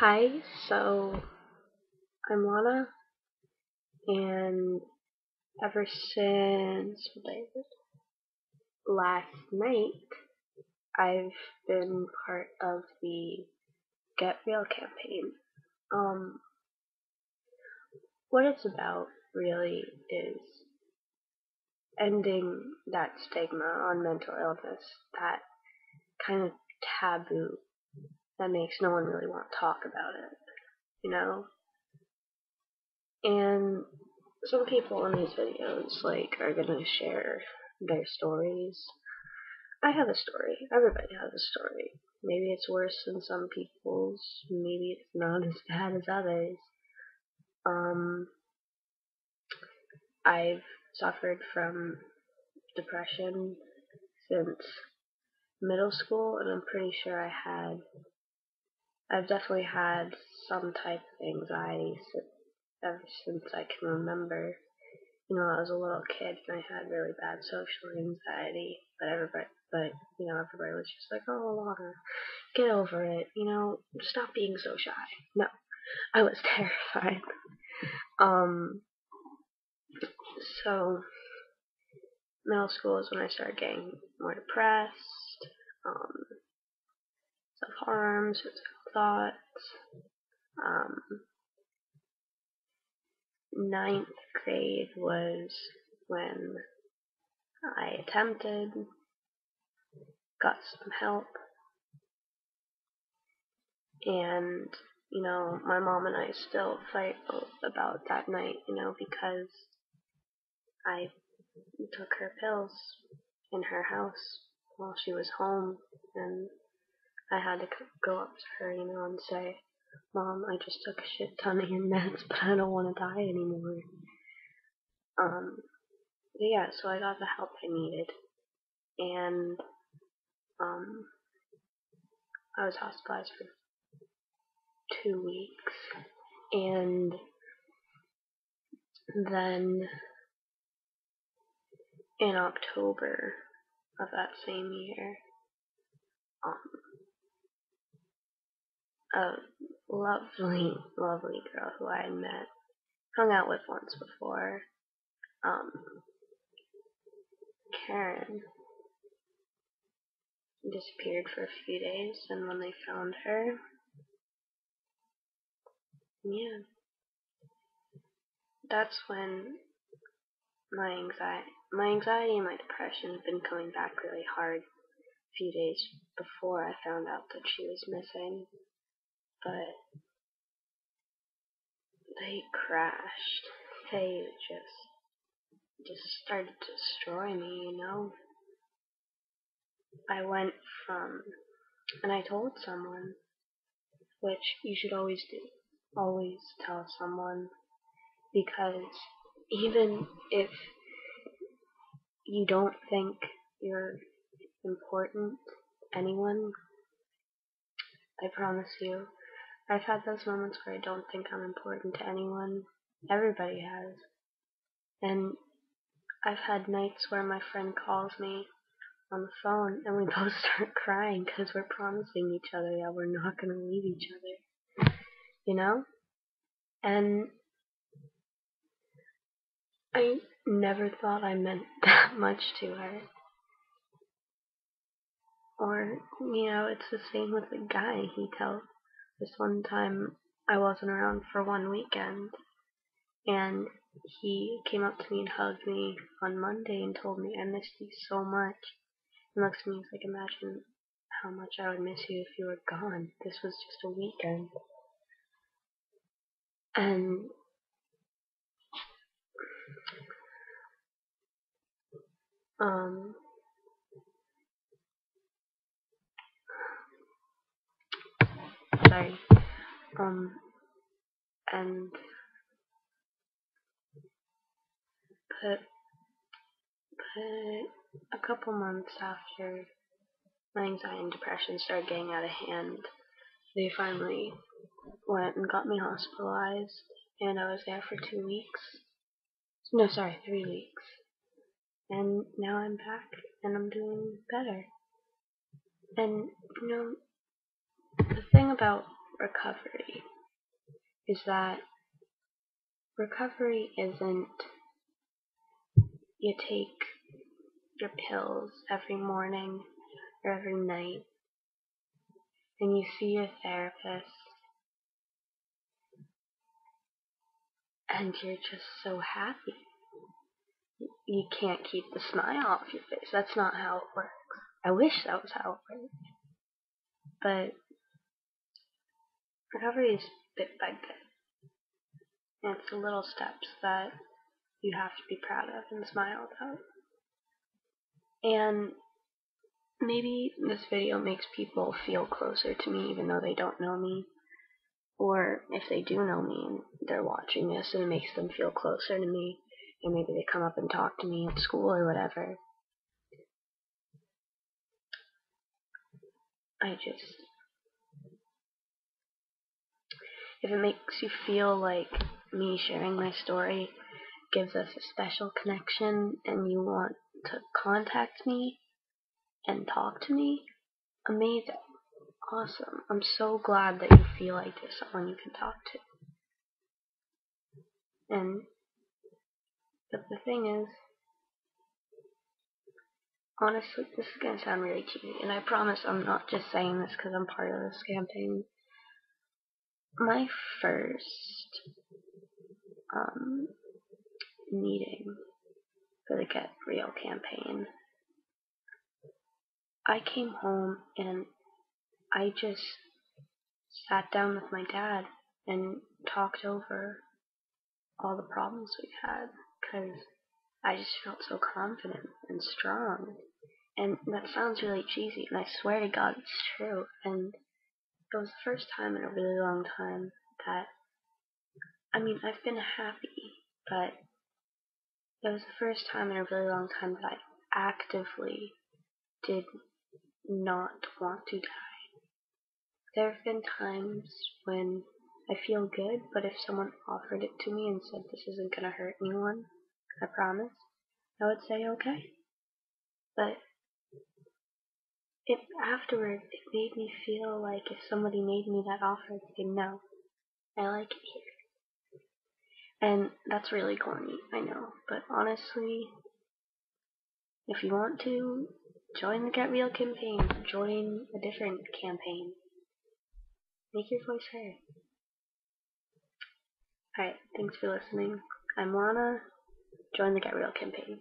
Hi, so I'm Lana, and ever since last night, I've been part of the Get Real campaign. Um, what it's about really is ending that stigma on mental illness, that kind of taboo that makes no one really want to talk about it, you know? And some people in these videos are gonna share their stories. I have a story. Everybody has a story. Maybe it's worse than some people's. Maybe it's not as bad as others. Um, I've suffered from depression since middle school, and I'm pretty sure I've definitely had some type of anxiety ever since I can remember. I was a little kid and I had really bad social anxiety, everybody was just like, "Oh, Lana, get over it. Stop being so shy." No, I was terrified. Um, so middle school is when I started getting more depressed, um, self-harm, suicidal thoughts. Um, Ninth grade was when I attempted, got some help, and my mom and I still fight about that night, because I took her pills in her house while she was home, and I had to go up to her, and say, "Mom, I just took a shit ton of your meds, but I don't want to die anymore." But yeah, so I got the help I needed, and um, I was hospitalized for 2 weeks, and then in October of that same year, um, a lovely, lovely girl who I had hung out with once before, um, Karen, disappeared for a few days, and when they found her, yeah, that's when my anxiety and my depression had been coming back really hard a few days before I found out that she was missing, but they crashed. They just started to destroy me. I went from, and I told someone, which you should always do, always tell someone, because even if you don't think you're important to anyone, I promise you, I've had those moments where I don't think I'm important to anyone. Everybody has. And I've had nights where my friend calls me on the phone and we both start crying because we're promising each other that we're not going to leave each other, you know? And I never thought I meant that much to her. Or, it's the same with the guy. This one time I wasn't around for one weekend, and he came up to me and hugged me on Monday and told me, "I missed you so much." And looks at me and he's like, "Imagine how much I would miss you if you were gone. This was just a weekend." And um sorry. Um and put a couple months after my anxiety and depression started getting out of hand, they finally went and got me hospitalized, and I was there for 2 weeks. No, sorry, 3 weeks. And now I'm back, and I'm doing better. And, the thing about recovery is that recovery isn't you take your pills every morning or every night and you see your therapist and you're just so happy. You can't keep the smile off your face. That's not how it works. I wish that was how it worked. But recovery is bit by bit. And it's the little steps that you have to be proud of and smile about. And maybe this video makes people feel closer to me even though they don't know me. Or if they do know me and they're watching this and it makes them feel closer to me. And maybe they come up and talk to me at school or whatever. If it makes you feel like me sharing my story gives us a special connection and you want to contact me and talk to me, amazing. Awesome. I'm so glad that you feel like there's someone you can talk to. But the thing is, honestly, this is going to sound really cheesy, and I promise I'm not just saying this because I'm part of this campaign. My first meeting for the Get Real campaign, I came home and I just sat down with my dad and talked over all the problems we've had because I just felt so confident and strong. And that sounds really cheesy, and I swear to God it's true. And it was the first time in a really long time that, I've been happy, but it was the first time in a really long time that I actively did not want to die. There have been times when I feel good, but if someone offered it to me and said this isn't going to hurt anyone, I promise, I would say okay. But afterwards, it made me feel like if somebody made me that offer, I'd say no. I like it here. And that's really corny, I know. But honestly, if you want to, join the Get Real campaign. Join a different campaign. Make your voice heard. Alright, thanks for listening. I'm Lana. Join the Get Real campaign.